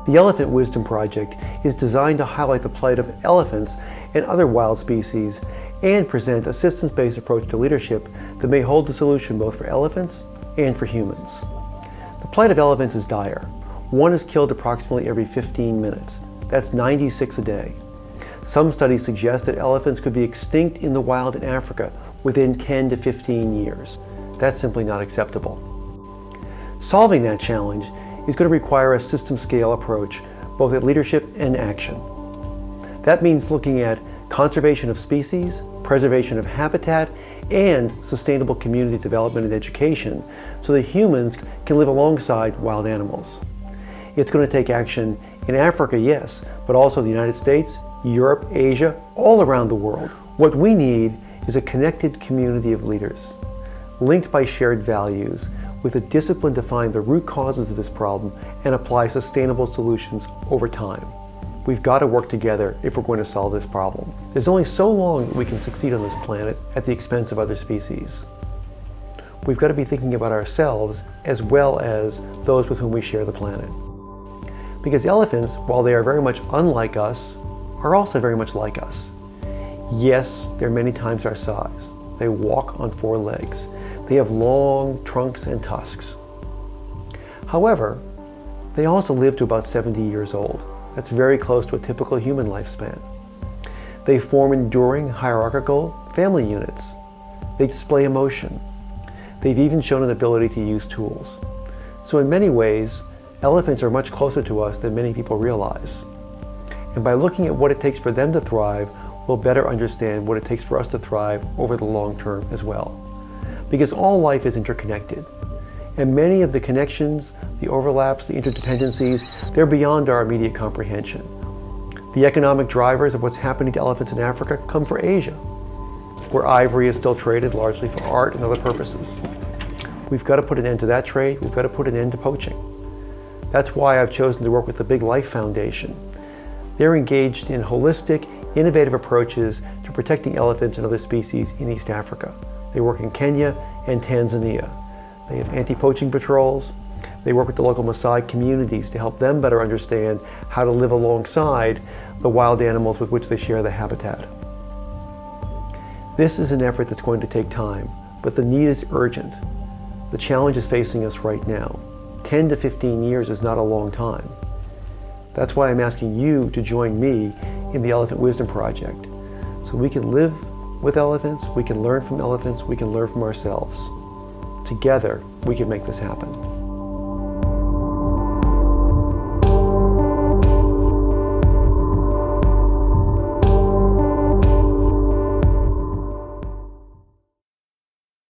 The Elephant Wisdom Project is designed to highlight the plight of elephants and other wild species and present a systems-based approach to leadership that may hold the solution both for elephants and for humans. The plight of elephants is dire. One is killed approximately every 15 minutes. That's 96 a day. Some studies suggest that elephants could be extinct in the wild in Africa within 10 to 15 years. That's simply not acceptable. Solving that challenge is going to require a system-scale approach, both at leadership and action. That means looking at conservation of species, preservation of habitat, and sustainable community development and education so that humans can live alongside wild animals. It's going to take action in Africa, yes, but also the United States, Europe, Asia, all around the world. What we need is a connected community of leaders, linked by shared values, with a discipline to find the root causes of this problem and apply sustainable solutions over time. We've got to work together if we're going to solve this problem. There's only so long that we can succeed on this planet at the expense of other species. We've got to be thinking about ourselves as well as those with whom we share the planet. Because elephants, while they are very much unlike us, are also very much like us. Yes, they're many times our size. They walk on 4 legs. They have long trunks and tusks. However, they also live to about 70 years old. That's very close to a typical human lifespan. They form enduring hierarchical family units. They display emotion. They've even shown an ability to use tools. So in many ways, elephants are much closer to us than many people realize. And by looking at what it takes for them to thrive, we'll better understand what it takes for us to thrive over the long term as well. Because all life is interconnected. And many of the connections, the overlaps, the interdependencies, they're beyond our immediate comprehension. The economic drivers of what's happening to elephants in Africa come from Asia, where ivory is still traded largely for art and other purposes. We've got to put an end to that trade. We've got to put an end to poaching. That's why I've chosen to work with the Big Life Foundation. They're engaged in holistic, innovative approaches to protecting elephants and other species in East Africa. They work in Kenya and Tanzania. They have anti-poaching patrols. They work with the local Maasai communities to help them better understand how to live alongside the wild animals with which they share the habitat. This is an effort that's going to take time, but the need is urgent. The challenge is facing us right now. 10 to 15 years is not a long time. That's why I'm asking you to join me in the Elephant Wisdom Project, so we can live with elephants, we can learn from elephants, we can learn from ourselves. Together, we can make this happen.